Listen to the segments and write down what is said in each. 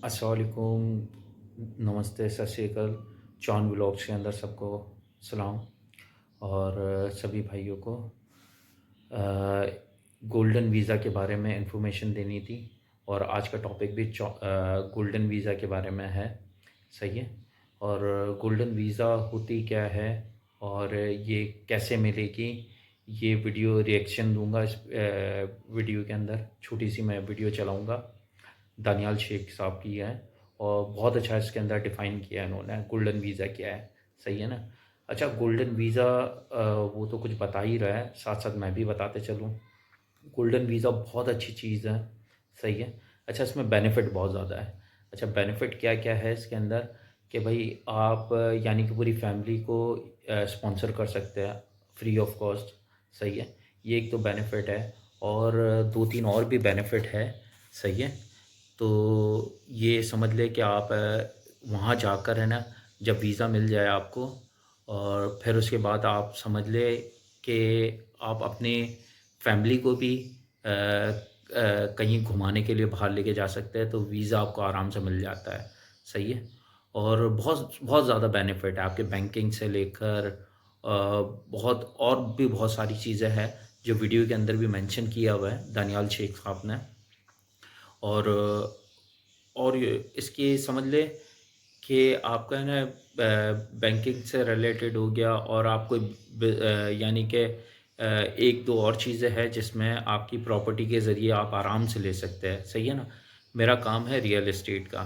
अस्सलाम वालेकुम, नमस्ते, सत श्री अकाल। जॉन व्लॉग्स के अंदर सबको सलाम। और सभी भाइयों को गोल्डन वीज़ा के बारे में इंफॉर्मेशन देनी थी। और आज का टॉपिक भी गोल्डन वीज़ा के बारे में है, सही है। और गोल्डन वीज़ा होती क्या है और ये कैसे मिलेगी, ये वीडियो रिएक्शन दूंगा। इस वीडियो के अंदर छोटी सी मैं वीडियो चलाऊंगा, दानियाल शेख साहब की है। और बहुत अच्छा इसके अंदर डिफ़ाइन किया है इन्होंने, गोल्डन वीज़ा क्या है, सही है ना। अच्छा, गोल्डन वीज़ा वो तो कुछ बता ही रहा है, साथ साथ मैं भी बताते चलूँ। गोल्डन वीज़ा बहुत अच्छी चीज़ है, सही है। अच्छा, इसमें बेनिफिट बहुत ज़्यादा है। अच्छा, बेनिफिट क्या क्या है इसके अंदर कि भाई आप यानी कि पूरी फैमिली को स्पॉन्सर कर सकते हैं फ्री ऑफ कॉस्ट, सही है। ये एक तो बेनिफिट है। और दो तीन और भी बेनिफिट है, सही है। तो ये समझ ले कि आप वहाँ जाकर है ना, जब वीज़ा मिल जाए आपको, और फिर उसके बाद आप समझ ले कि आप अपने फैमिली को भी कहीं घुमाने के लिए बाहर लेके जा सकते हैं, तो वीज़ा आपको आराम से मिल जाता है, सही है। और बहुत बहुत ज़्यादा बेनिफिट है आपके बैंकिंग से लेकर बहुत और भी बहुत सारी चीज़ें हैं जो वीडियो के अंदर भी मेंशन किया हुआ है दानियाल शेख साहब ने। और इसकी समझ ले कि आपका है ना बैंकिंग से रिलेटेड हो गया, और आपको यानी कि एक दो और चीज़ें हैं जिसमें आपकी प्रॉपर्टी के ज़रिए आप आराम से ले सकते हैं, सही है ना। मेरा काम है रियल एस्टेट का,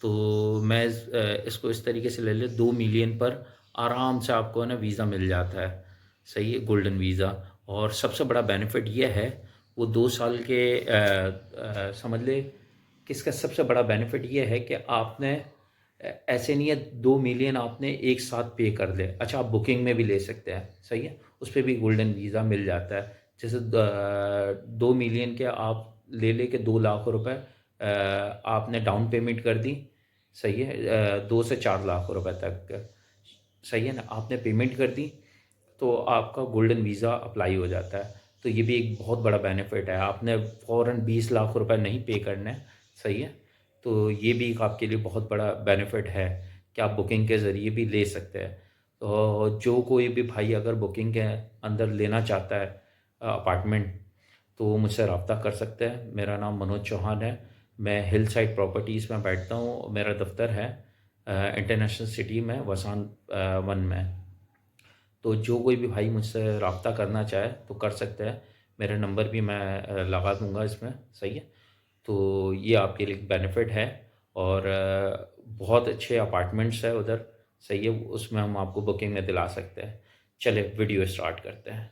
तो मैं इसको इस तरीके से ले ले 2 मिलियन पर आराम से आपको है ना वीज़ा मिल जाता है, सही है, गोल्डन वीज़ा। और सबसे बड़ा बेनिफिट ये है, वो 2 साल के समझ ले कि इसका सबसे बड़ा बेनिफिट ये है कि आपने ऐसे नहीं है 2 मिलियन आपने एक साथ पे कर दे। अच्छा, आप बुकिंग में भी ले सकते हैं, सही है, उस पर भी गोल्डन वीज़ा मिल जाता है। जैसे 2 मिलियन के आप ले के 2 लाख रुपए आपने डाउन पेमेंट कर दी, सही है, 2 से 4 लाख रुपए तक, सही है ना, आपने पेमेंट कर दी, तो आपका गोल्डन वीज़ा अप्लाई हो जाता है। तो ये भी एक बहुत बड़ा बेनिफिट है, आपने फ़ौरन 20 लाख रुपए नहीं पे करने, सही है। तो ये भी एक आपके लिए बहुत बड़ा बेनिफिट है कि आप बुकिंग के ज़रिए भी ले सकते हैं। तो जो कोई भी भाई अगर बुकिंग के अंदर लेना चाहता है अपार्टमेंट, तो वो मुझसे रब्ता कर सकते हैं। मेरा नाम मनोज चौहान है, मैं हिल साइड प्रॉपर्टीज़ में बैठता हूँ। मेरा दफ्तर है इंटरनेशनल सिटी में, वसान 1 में। तो जो कोई भी भाई मुझसे रब्ता करना चाहे तो कर सकते हैं, मेरा नंबर भी मैं लगा दूंगा इसमें, सही है। तो ये आपके लिए बेनिफिट है। और बहुत अच्छे अपार्टमेंट्स है उधर, सही है, उसमें हम आपको बुकिंग में दिला सकते हैं। चले वीडियो स्टार्ट करते हैं।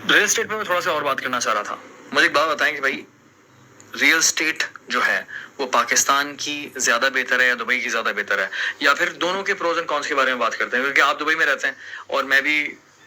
रियल एस्टेट में मैं थोड़ा सा और बात करना चाह रहा था। मुझे एक बात बताएं कि भाई रियल एस्टेट जो है वो पाकिस्तान की ज्यादा बेहतर है या दुबई की ज्यादा बेहतर है, या फिर दोनों के प्रोज एंड कॉन्स के बारे में बात करते हैं, क्योंकि आप दुबई में रहते हैं और मैं भी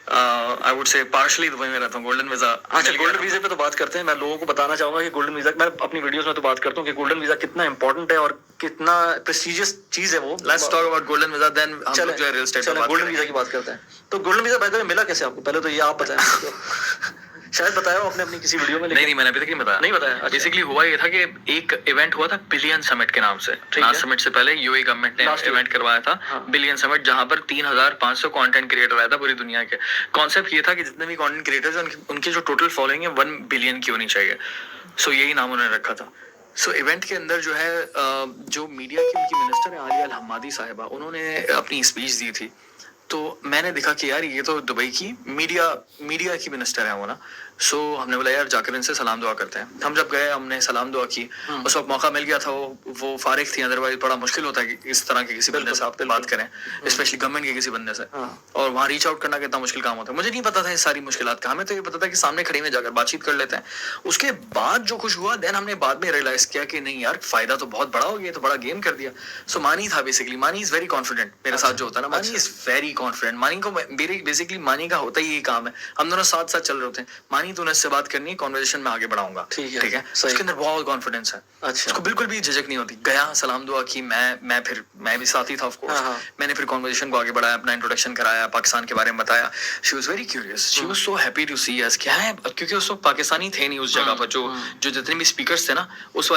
I would say partially Dubai में रहता हूँ। गोल्डन वीजा, अच्छा गोल्डन वीजा पे तो बात करते हैं। मैं लोगों को बताना चाहूंगा कि गोल्डन वीजा, मैं अपनी वीडियोस में तो बात करता हूँ कि गोल्डन वीजा कितना इंपॉर्टेंट है और कितना प्रेस्टिजियस चीज है वो। Let's talk about golden visa, then हम लोग जो है रियल एस्टेट पे गोल्डन वीजा की बात करते हैं। तो golden visa by the way मिला कैसे आपको, पहले तो ये आप बताएं। शायद बताया हो आपने अपनी किसी वीडियो में, नहीं मैंने अभी तक नहीं बताया। नहीं बताया। बेसिकली हुआ ये था कि एक इवेंट हुआ था बिलियन समिट के नाम से। लास्ट समिट से पहले यूएई गवर्नमेंट ने इवेंट करवाया था, बिलियन समिट, जहां पर 3500 कंटेंट क्रिएटर आया था पूरी दुनिया के। कॉन्सेप्ट ये था कि जितने भी कंटेंट क्रिएटर्स हैं उनकी जो टोटल फॉलोइंग है 1 बिलियन की होनी चाहिए। सो यही नाम उन्होंने रखा था। सो इवेंट के अंदर जो है जो मीडिया की उनकी मिनिस्टर है आलिया अल हम्मादी साहिबा, उन्होंने अपनी स्पीच दी थी। तो मैंने देखा कि यार ये तो दुबई की मीडिया की मिनिस्टर है वो ना। सो हमने बोला यार जाकर इनसे सलाम दुआ करते हैं। हम जब गए हमने सलाम दुआ की, उस वक्त मौका मिल गया था, वो फारिग थी, अदरवाइज बड़ा मुश्किल होता है कि इस तरह के किसी बंदे से आप बात करें, स्पेशली गवर्नमेंट के किसी बंदे से। और वहाँ रीच आउट करना कितना मुश्किल काम होता है। मुझे नहीं पता था ये सारी मुश्किलात का, हमें तो ये पता था कि सामने खड़े में जाकर बातचीत कर लेते हैं। उसके बाद जो कुछ हुआ, देन हमने बाद में रियलाइज किया कि नहीं यार फायदा तो बहुत बड़ा हो गया, तो बड़ा गेम कर दिया। सो मानी था बेसिकली, मानी इज वेरी कॉन्फिडेंट। मेरे साथ जो होता है ना, मानी इज वेरी कॉन्फिडेंट. मानी को बेसिकली मानी का होता ही यही काम है, हम दोनों साथ साथ चल रहे होते हैं. मानी तूने इससे बात करनी है, कॉन्वर्सेशन में आगे बढ़ाऊंगा. ठीक है. उसके अंदर बहुत कॉन्फिडेंस है. अच्छा. उसको बिल्कुल भी झिझक नहीं होती. गया, सलाम दुआ की, मैं भी साथ ही था ऑफ कोर्स. मैंने फिर कॉन्वर्सेशन को आगे बढ़ाया, अपना इंट्रोडक्शन कराया, पाकिस्तान के बारे में बताया. She was very curious, she was so happy to see us. क्या है, क्योंकि उस वक्त पाकिस्तानी थे नहीं उस जगह पर. जो जितने भी स्पीकर्स थे ना उस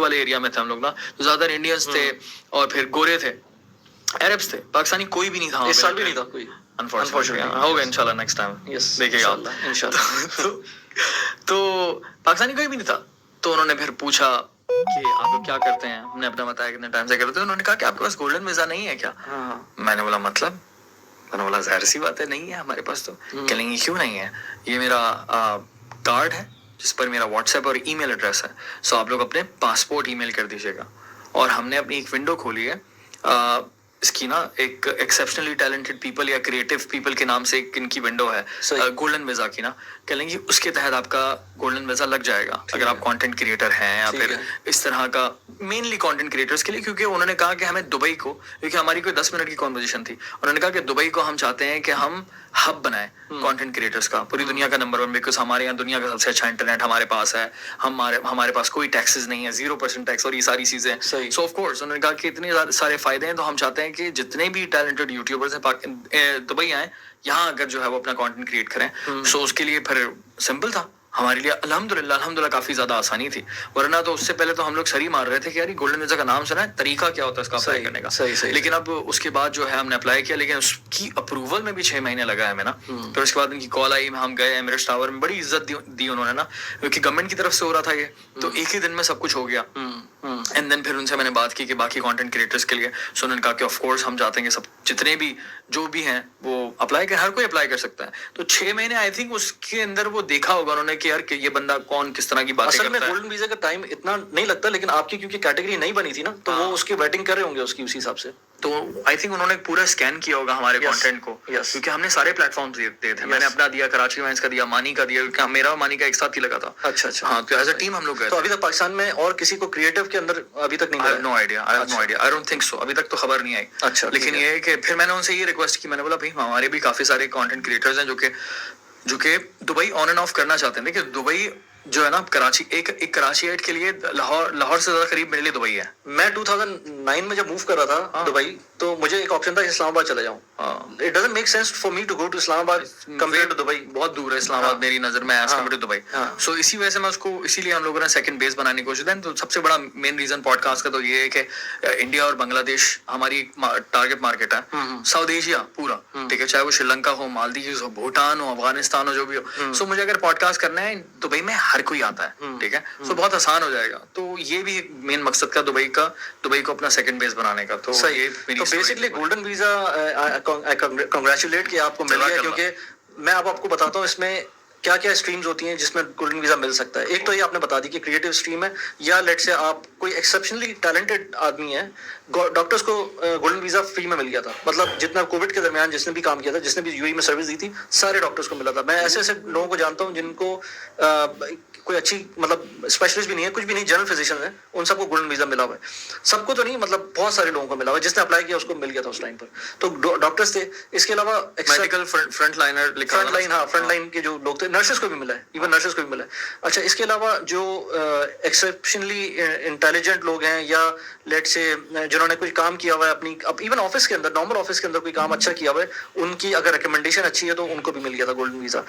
वाले एरिया में थे हम लोग ना, ज्यादातर इंडियंस थे और फिर गोरे थे, अरब्स थे. पाकिस्तानी कोई भी नहीं था. इस साल भी नहीं था कोई, अनफॉर्चुनेटली. होगा इंशाल्लाह नेक्स्ट टाइम. यस, देखिएगा इंशाल्लाह. तो पाकिस्तानी कोई भी नहीं था. तो उन्होंने फिर पूछा कि आप लोग क्या करते हैं. हमने अपना बताया कितने टाइम से करते हैं. उन्होंने कहा कि आपके पास गोल्डन वीजा नहीं है क्या. मैंने बोला मतलब. मैंने बोला जाहिर सी बात है नहीं है हमारे पास. तो कहेंगे क्यों नहीं है. ये मेरा कार्ड है जिस पर मेरा व्हाट्सएप और ईमेल एड्रेस है. सो आप लोग अपने पासपोर्ट ईमेल कर दीजिएगा. और हमने अपनी एक विंडो खोली है इसकी ना, एक एक्सेप्शनली टैलेंटेड पीपल या क्रिएटिव पीपल के नाम से एक इनकी विंडो है गोल्डन वीजा की ना. कह लेंगे उसके तहत आपका गोल्डन वीजा लग जाएगा अगर आप कंटेंट क्रिएटर हैं या फिर इस तरह का, मेनली कंटेंट क्रिएटर्स के लिए. क्योंकि उन्होंने कहा कि हमें दुबई को, क्योंकि हमारी कोई 10 मिनट की कॉन्वर्सेशन थी, उन्होंने कहा कि दुबई को हम चाहते हैं कि हम हब बनाए कंटेंट क्रिएटर्स का, पूरी दुनिया का नंबर 1. बिकॉज हमारे यहाँ दुनिया का सबसे अच्छा इंटरनेट हमारे पास है, हमारे पास कोई टैक्सेस नहीं है, 0% टैक्स और ये सारी चीजें. सो ऑफ कोर्स उन्होंने कहा कि इतने सारे फायदे हैं, तो हम चाहते हैं कि जितने भी टैलेंटेड यूट्यूबर्स हैं दुबई आए, यहाँ अगर जो है वो अपना कंटेंट क्रिएट करें. सो उसके लिए फिर सिंपल था हमारे लिए. अल्हम्दुलिल्लाह काफी ज्यादा आसानी थी. वरना तो उससे पहले तो हम लोग सर ही मार रहे थे कि यार गोल्डन वीजा का नाम सुना है, तरीका क्या होता है इसका अप्लाई करने का. लेकिन अब उसके बाद जो है हमने अप्लाई किया, लेकिन उसकी अप्रूवल में भी 6 महीने लगा है हमें ना. फिर उसके बाद उनकी कॉल आई, हम गए एमिरेट्स टावर में, बड़ी इज्जत दी उन्होंने ना, क्योंकि गवर्नमेंट की तरफ से हो रहा था ये. तो एक ही दिन में सब कुछ हो गया. एंड देन फिर उनसे मैंने बात की कि बाकी कंटेंट क्रिएटर्स के लिए. सो उन्होंने कहा कि ऑफ कोर्स हम चाहते हैं कि सब जितने भी जो भी हैं वो अप्लाई कर, हर कोई अप्लाई कर सकता है. तो 6 महीने आई थिंक उसके अंदर वो देखा होगा उन्होंने कि यार कि ये बंदा कौन किस तरह की बात करता है. असल में गोल्डन वीजा का टाइम इतना नहीं लगता, लेकिन आपकी क्योंकि कैटेगरी नहीं बनी थी ना, तो वो उसकी वेटिंग कर रहे होंगे उसकी उसी हिसाब से. तो आई थिंक उन्होंने पूरा स्कैन किया होगा हमारे कंटेंट को. क्योंकि हमने सारे प्लेटफॉर्म्स दिए थे. मैंने अपना दिया, कराची वाइन्स का दिया, मानी का दिया, क्योंकि मेरा मानी का एक साथ ही लगा था. अच्छा. हाँ, तो एज अ टीम हम लोग गए. तो अभी तक पाकिस्तान में और किसी को क्रिएटिव के अंदर अभी तक नहीं मिला? No idea, I don't think so. अभी तक तो खबर नहीं आई. अच्छा. लेकिन ये है कि फिर मैंने उनसे ये रिक्वेस्ट की, मैंने बोला भाई हमारे भी काफी सारे कंटेंट क्रिएटर्स हैं जो कि दुबई ऑन एंड ऑफ करना चाहते हैं. देखिए दुबई जो है ना, कराची एक कराचीएट के लिए लाहौर से ज्यादा करीब मेरे लिए दुबई है. मैं 2009 में जब मूव कर रहा था दुबई, तो मुझे एक ऑप्शन था इस्लामाबाद चला जाऊं. It doesn't make sense for me to go to Islamabad compare to Dubai. बहुत दूर है इस्लामाबाद मेरी नजर में as compare to Dubai. So इसी वजह से मैं उसको, इसीलिए हम लोगों ने सेकंड बेस बनाने की कोशिश की. तो सबसे बड़ा मेन रीजन पॉडकास्ट का तो ये है कि इंडिया और बांग्लादेश हमारी टारगेट मार्केट है. साउथ एशिया पूरा, ठीक है, चाहे वो श्रीलंका हो, मालदीव हो, भूटान हो, अफगानिस्तान हो, जो भी हो. सो मुझे अगर पॉडकास्ट करना है दुबई में, हर कोई आता है, ठीक है. सो बहुत आसान हो जाएगा. तो ये भी एक मेन मकसद का दुबई को अपना सेकंड बेस बनाने का. तो सही है. तो बेसिकली गोल्डन वीजा कांग्रेचुलेट कि आपको मिल गया. क्योंकि मैं अब आपको बताता हूँ इसमें क्या क्या स्ट्रीम्स होती हैं जिसमें गोल्डन वीजा मिल सकता है. एक तो ये आपने बता दी कि क्रिएटिव स्ट्रीम है, या लेट से आप कोई एक्सेप्शनली टैलेंटेड आदमी है. डॉक्टर्स को गोल्डन वीजा फ्री में मिल गया था. मतलब जितना कोविड के दरमियान जिसने भी काम किया था, जिसने भी यूएई में सर्विस दी थी, सारे डॉक्टर्स को मिला था. मैं ऐसे लोगों को जानता हूँ जिनको कोई अच्छी मतलब स्पेशलिस्ट भी नहीं है, कुछ भी नहीं, जनरल फिजिशियन है, उन सबको गोल्डन वीजा मिला हुआ है. सबको तो नहीं, मतलब बहुत सारे लोगों को मिला हुआ है. जिसने अप्लाई किया उसको मिल गया था उस टाइम पर. तो डॉक्टर्स थे. इसके अलावा मेडिकल फ्रंट लाइन के जो लोग थे, नर्सेस को भी मिला है, इवन नर्सेस को भी मिला है. अच्छा, इसके अलावा जो एक्सेप्शनली इंटेलिजेंट लोग हैं, या लेट से जिन्होंने कोई काम किया हुआ है अपनी, अब इवन ऑफिस के अंदर, नॉर्मल ऑफिस के अंदर कोई काम अच्छा किया हुआ है, उनकी अगर रिकमेंडेशन अच्छी है तो उनको भी मिल गया था गोल्डन वीजा.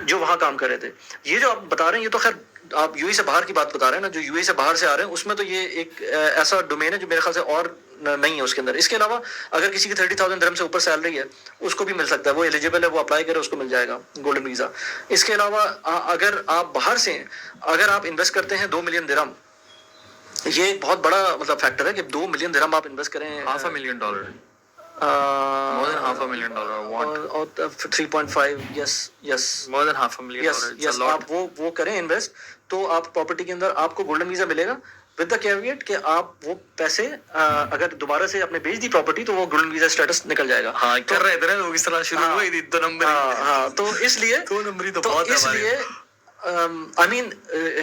जो वहाँ काम कर रहे थे. ये जो आप बता रहे हैं, ये तो खैर आप यूएई से बाहर की बात बता रहे हैं ना, जो यूएई से बाहर से आ रहे हैं, उसमें तो ये एक ऐसा डोमेन है जो मेरे ख्याल से और नहीं है उसके अंदर. इसके अलावा अगर किसी की 30,000 दिरहम से ऊपर सैलरी है, उसको भी मिल सकता है. वो एलिजिबल है, वो अप्लाई करे, उसको मिल जाएगा गोल्डन वीजा. इसके अलावा अगर आप बाहर से, अगर आप इन्वेस्ट करते हैं 2 मिलियन दिरहम, ये एक बहुत बड़ा मतलब फैक्टर है कि 2 मिलियन दिरहम आप इन्वेस्ट करें. $500,000 more than $500,000 what और 3.5 yes more than $500,000 yes आप वो करें इन्वेस्ट, तो आप प्रॉपर्टी के अंदर आपको गोल्डन वीजा मिलेगा, विद द कैविएट कि आप वो पैसे अगर दोबारा से आपने बेच दी प्रॉपर्टी, तो वो गोल्डन वीजा स्टेटस निकल जाएगा. हाँ, कर रहे थे लोग इस तरह शुरू हुई थी 2 नंबर. हाँ, तो इसलिए 2 नंबरी तो बहुत है. इसलिए I mean,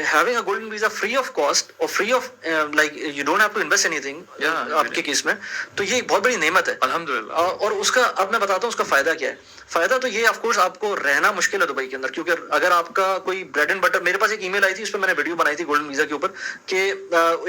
having a golden visa free of cost or free of like you don't have to invest anything आपके केस में, तो ये एक बहुत बड़ी नेमत है अल्हम्दुलिल्लाह। और उसका अब मैं बताता हूँ उसका फायदा क्या है। फायदा तो ये ऑफ कोर्स आपको रहना मुश्किल है दुबई के अंदर, क्योंकि अगर आपका कोई ब्रेड एंड बटर, मेरे पास एक ईमेल आई थी, उस पर मैंने वीडियो बनाई थी गोल्डन वीजा के ऊपर कि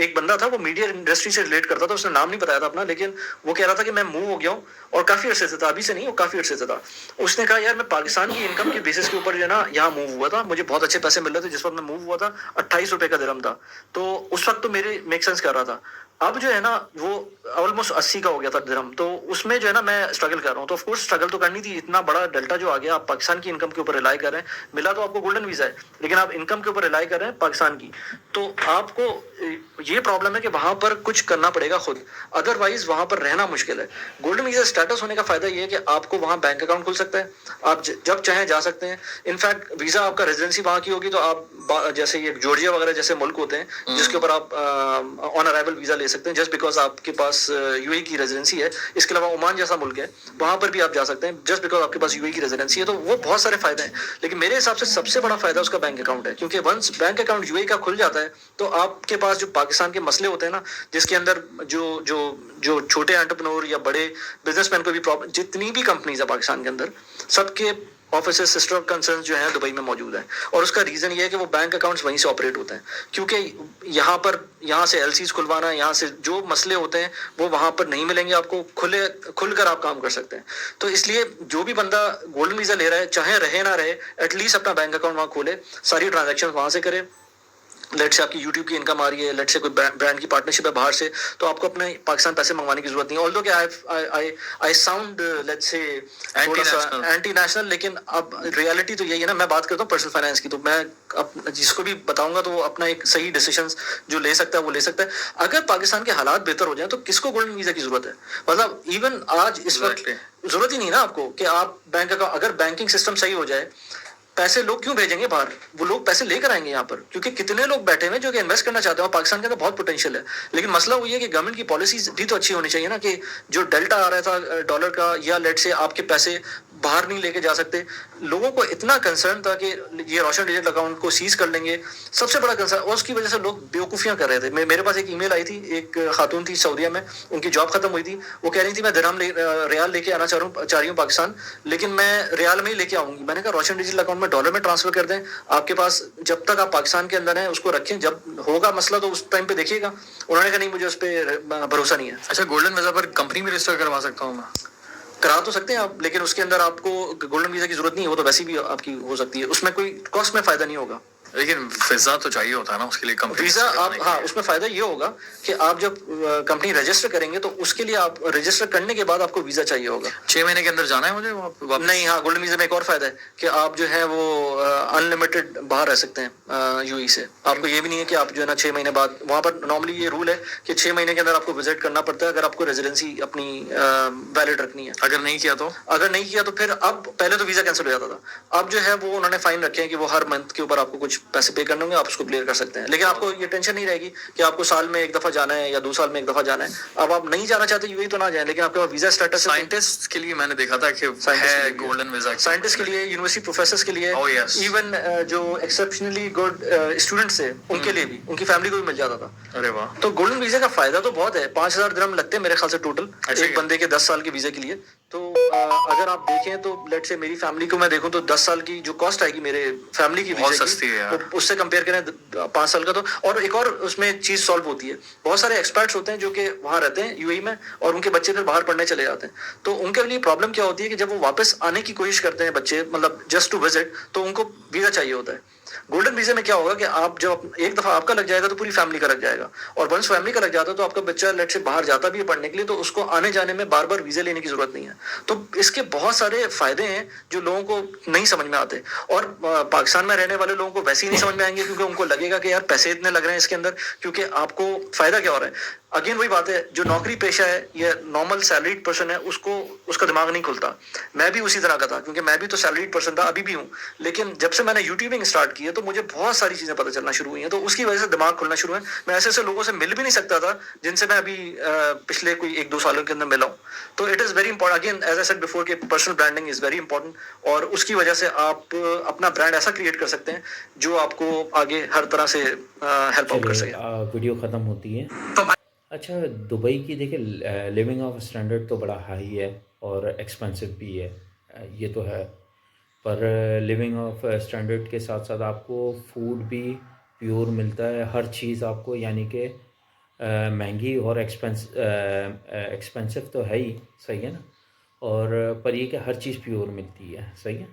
एक बंदा था वो मीडिया इंडस्ट्री से रिलेट करता था, उसने नाम नहीं बताया था अपना, लेकिन वो कह रहा था कि मैं मूव हो गया हूँ और काफी अरसे से था, अभी से नहीं, वो काफी अरसे से था। उसने कहा यार मैं पाकिस्तान की इनकम के बेसिस के ऊपर जो है ना यहाँ मूव हुआ था, मुझे बहुत अच्छे पैसे मिल रहे थे, जिस वक्त मैं मूव हुआ था 28 रुपए का दिरहम था, तो उस वक्त तो मेरे मेक सेंस कर रहा था। अब जो है ना वो ऑलमोस्ट 80 का हो गया था दिरहम, तो उसमें जो है ना मैं स्ट्रगल कर रहा हूँ। तो ऑफ कोर्स स्ट्रगल तो करनी थी, इतना बड़ा डेल्टा जो आ गया, आप पाकिस्तान की इनकम के ऊपर रिलाई कर रहे हैं, मिला तो आपको गोल्डन वीजा है लेकिन आप इनकम के ऊपर रिलाई कर रहे हैं पाकिस्तान की, तो आपको ये प्रॉब्लम है कि वहां पर कुछ करना पड़ेगा खुद, अदरवाइज वहां पर रहना मुश्किल है। गोल्डन वीजा स्टेटस होने का फायदा ये है कि आपको वहां बैंक अकाउंट खुल सकता है, आप जब चाहें जा सकते हैं। इनफैक्ट वीजा आपका रेजिडेंसी वहां की होगी तो आप जैसे ये जॉर्जिया वगैरह जैसे मुल्क होते हैं जिसके ऊपर आप ऑन अराइवल वीजा ले सकते हैं जस्ट बिकॉज आपके पास यूएई की रेजिडेंसी है। इसके अलावा ओमान जैसा मुल्क है वहां पर भी आप जा सकते हैं जस्ट बिकॉज आपके पास यूएई की रेजिडेंसी है, तो वो बहुत सारे फायदे हैं। लेकिन मेरे हिसाब से सबसे बड़ा फायदा उसका बैंक अकाउंट है, क्योंकि वंस बैंक अकाउंट यूएई का खुल जाता है तो आपके पास जो पाकिस्तान के मसले होते हैं ना, जिसके अंदर जो जो जो छोटे एंटरप्रेन्योर या बड़े बिजनेसमैन को भी प्रॉब्लम, जितनी भी कंपनीज है पाकिस्तान के अंदर सबके ऑफिसेस सिस्टर कंसर्न जो है दुबई में मौजूद है, और उसका रीजन ये है कि वो बैंक अकाउंट्स वहीं से ऑपरेट होते हैं, क्योंकि यहाँ से एलसीज खुलवाना, यहाँ से जो मसले होते हैं वो वहां पर नहीं मिलेंगे आपको, खुलकर आप काम कर सकते हैं। तो इसलिए जो भी बंदा गोल्डन वीजा ले रहा है, चाहे रहे ना रहे, एटलीस्ट अपना बैंक अकाउंट वहां खोले, सारी ट्रांजेक्शन वहां से करे। लेट से आपकी यूट्यूब की इनकम आ रही है, लेट से कोई ब्रांड की पार्टनरशिप है बाहर से, तो आपको अपने पाकिस्तान पैसे मंगवाने की जरूरत नहीं है। ऑल्दो कि आई साउंड लेट से एंटी नेशनल, लेकिन अब रियलिटी तो यही है ना। मैं बात करता हूँ पर्सनल फाइनेंस की, तो मैं जिसको भी बताऊंगा तो वो अपना एक सही डिसीजन जो ले सकता है वो ले सकता है। अगर पाकिस्तान के हालात बेहतर हो जाए तो किसको गोल्डन वीजा की जरूरत है? मतलब इवन आज इस वक्त जरूरत ही नहीं ना आपको कि आप बैंक अकाउंट, अगर बैंकिंग सिस्टम सही हो जाए, पैसे लोग क्यों भेजेंगे बाहर? वो लोग पैसे लेकर आएंगे यहाँ पर, क्योंकि कितने लोग बैठे हुए जो कि इन्वेस्ट करना चाहते हैं, पाकिस्तान के अंदर बहुत पोटेंशियल है। लेकिन मसला वो ये है कि गवर्नमेंट की पॉलिसीज भी तो अच्छी होनी चाहिए ना, कि जो डेल्टा आ रहा था डॉलर का, या लेट से आपके पैसे बाहर नहीं लेके जा सकते। लोगों को इतना कंसर्न था कि ये रोशन डिजिटल अकाउंट को सीज कर लेंगे, सबसे बड़ा कंसर्न, और उसकी वजह से लोग बेवकूफ़ियाँ कर रहे थे। मेरे पास एक ईमेल आई थी, एक खातून थी सऊदीया में, उनकी जॉब खत्म हुई थी, वो कह रही थी मैं रियाल लेके आना चाह रही हूँ पाकिस्तान, लेकिन मैं रियाल में ही लेके आऊँगी। मैंने कहा रोशन डिजिटल अकाउंट में डॉलर में ट्रांसफर कर दें, आपके पास जब तक आप पाकिस्तान के अंदर हैं उसको रखें, जब होगा मसला तो उस टाइम पे देखिएगा। उन्होंने कहा नहीं, मुझे उस पर भरोसा नहीं है। अच्छा, गोल्डन वीजा पर कंपनी में रजिस्टर करवा सकता हूँ मैं? करा तो सकते हैं आप, लेकिन उसके अंदर आपको गोल्डन वीजा की जरूरत नहीं है, वो तो वैसे भी आपकी हो सकती है, उसमें कोई कॉस्ट में फायदा नहीं होगा। लेकिन वीजा तो चाहिए होता है ना उसके लिए, कंपनी वीजा आप, हाँ, उसमें फायदा ये होगा कि आप जब कंपनी रजिस्टर करेंगे तो उसके लिए आप रजिस्टर करने के बाद आपको वीजा चाहिए होगा। 6 महीने के अंदर जाना है मुझे वापस? नहीं, हाँ, गोल्डन वीजा में एक और फायदा है कि आप जो है वो अनलिमिटेड बाहर रह सकते हैं यूएई से। आपको ये भी नहीं है कि आप जो है ना 6 महीने बाद, वहाँ पर नॉर्मली ये रूल है कि 6 महीने के अंदर आपको विजिट करना पड़ता है अगर आपको रेजिडेंसी अपनी वैलिड रखनी है। अगर नहीं किया तो फिर अब, पहले तो वीजा कैंसिल हो जाता था, अब जो है वो उन्होंने फाइन रखे हैं कि वो हर मंथ के ऊपर आपको कुछ पैसे पे करने होंगे, आप उसको क्लियर कर सकते हैं। लेकिन आपको ये टेंशन नहीं रहेगी कि आपको साल में एक दफा जाना है या 2 साल में एक दफा जाना है। अब आप नहीं जाना चाहते यूएई तो ना जाए, लेकिन आपके पास वीजा स्टेटस। साइंटिस्ट के लिए मैंने देखा था कि है गोल्डन वीजा, साइंटिस्ट के लिए, यूनिवर्सिटी प्रोफेसर्स के लिए, इवन जो एक्सेप्शनली गुड स्टूडेंट्स है उनके लिए भी, उनकी फैमिली को भी मिल जाता था। अरे वाह! तो गोल्डन वीजा का फायदा तो बहुत है। 5000 दिरहम लगते हैं मेरे ख्याल से टोटल एक बंदे के 10 साल के वीजा के लिए। तो अगर आप देखें तो लेट से मेरी फैमिली को मैं देखूं तो 10 साल की जो कॉस्ट आएगी मेरे फैमिली की बहुत सस्ती है यार, तो उससे कंपेयर करें 5 साल का तो। और एक और उसमें चीज सॉल्व होती है, बहुत सारे एक्सपर्ट्स होते हैं जो कि वहां रहते हैं यूएई में, और उनके बच्चे फिर बाहर पढ़ने चले जाते हैं। तो उनके लिए प्रॉब्लम क्या होती है कि जब वो वापस आने की कोशिश करते हैं बच्चे, मतलब जस्ट टू विजिट, तो उनको वीजा चाहिए होता है। गोल्डन वीजा में क्या होगा कि आप जब एक दफा आपका लग जाएगा तो पूरी फैमिली का लग जाएगा, और वंस फैमिली का लग जाता है तो आपका बच्चा लेट से बाहर जाता भी है पढ़ने के लिए, तो उसको आने जाने में बार बार वीजा लेने की जरूरत नहीं है। तो इसके बहुत सारे फायदे हैं जो लोगों को नहीं समझ में आते, और पाकिस्तान में रहने वाले लोगों को वैसे ही नहीं समझ में आएंगे, क्योंकि उनको लगेगा कि यार पैसे इतने लग रहे हैं इसके अंदर, क्योंकि आपको फायदा क्या हो रहा है। अगेन वही बात है, जो नौकरी पेशा है या नॉर्मल सैलरीड पर्सन है उसको उसका दिमाग नहीं खुलता। मैं भी उसी तरह का था, क्योंकि मैं भी तो सैलरीड पर्सन था, अभी भी हूँ, लेकिन जब से मैंने यूट्यूबिंग स्टार्ट की ہے, تو مجھے بہت ساری چیزیں پتہ چلنا شروع ہوئی ہیں, تو اس کی وجہ سے دماغ کھلنا شروع ہے. میں ایسے ایسے لوگوں سے مل بھی نہیں سکتا تھا جن سے میں ابھی پچھلے کوئی 1-2 سالوں کے اندر ملا ہوں. تو it is very important, again as I said before کہ personal branding is very important, اور اس کی وجہ سے آپ اپنا برانڈ ایسا کریٹ کر سکتے ہیں جو آپ کو آگے ہر طرح سے ہیلپ آؤٹ کر چلے سکے. ویڈیو ختم ہوتی ہے. اچھا دبئی کی دیکھیں لیونگ آف اسٹینڈرڈ تو بڑا ہائی ہے اور ایکسپینسو بھی ہے, یہ تو ہے, پر لیونگ آف اسٹینڈرڈ کے ساتھ ساتھ آپ کو فوڈ بھی پیور ملتا ہے, ہر چیز آپ کو, یعنی کہ مہنگی اور ایکسپینسو تو ہے ہی, صحیح ہے نا, اور پر یہ کہ ہر چیز پیور ملتی ہے, صحیح ہے.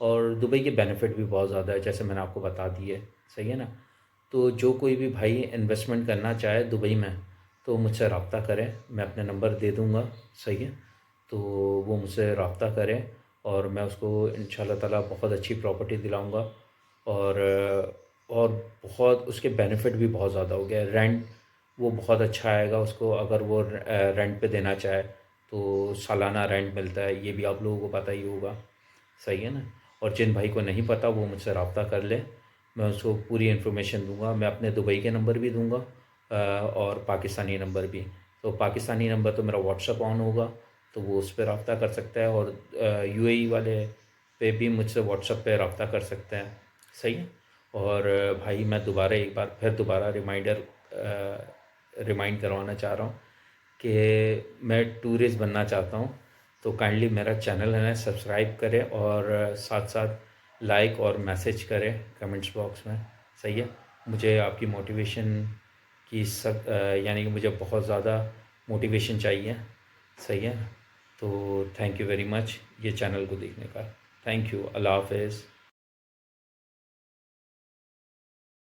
اور دبئی کے بینیفٹ بھی بہت زیادہ ہے, جیسے میں نے آپ کو بتا دی ہے, صحیح ہے نا. تو جو کوئی بھی بھائی انویسٹمنٹ کرنا چاہے دبئی میں تو مجھ سے رابطہ کریں, میں اپنے نمبر دے دوں گا, صحیح ہے. تو وہ مجھ سے رابطہ کریں اور میں اس کو انشاءاللہ تعالیٰ بہت اچھی پراپرٹی دلاؤں گا, اور بہت اس کے بینیفٹ بھی بہت زیادہ ہو گیا. رینٹ وہ بہت اچھا آئے گا اس کو, اگر وہ رینٹ پہ دینا چاہے تو سالانہ رینٹ ملتا ہے, یہ بھی آپ لوگوں کو پتہ ہی ہوگا, صحیح ہے نا. اور جن بھائی کو نہیں پتہ وہ مجھ سے رابطہ کر لے, میں اس کو پوری انفارمیشن دوں گا. میں اپنے دبئی کے نمبر بھی دوں گا اور پاکستانی نمبر بھی. تو پاکستانی نمبر تو میرا واٹس ایپ آن ہوگا, تو وہ اس پہ رابطہ کر سکتا ہے, اور یو اے ای والے پہ بھی مجھ سے واٹس ایپ پہ رابطہ کر سکتے ہیں, صحیح ہے. اور بھائی میں ایک بار پھر دوبارہ ریمائنڈ کروانا چاہ رہا ہوں کہ میں ٹورسٹ بننا چاہتا ہوں, تو کائنڈلی میرا چینل ہے سبسکرائب کرے اور ساتھ ساتھ لائک اور میسیج کرے کمنٹس باکس میں, صحیح ہے. مجھے آپ کی موٹیویشن کی یعنی کہ مجھے بہت زیادہ موٹیویشن چاہیے, صحیح ہے. تو تھینک یو ویری مچ یہ چینل کو دیکھنے کا, تھینک یو, اللہ حافظ.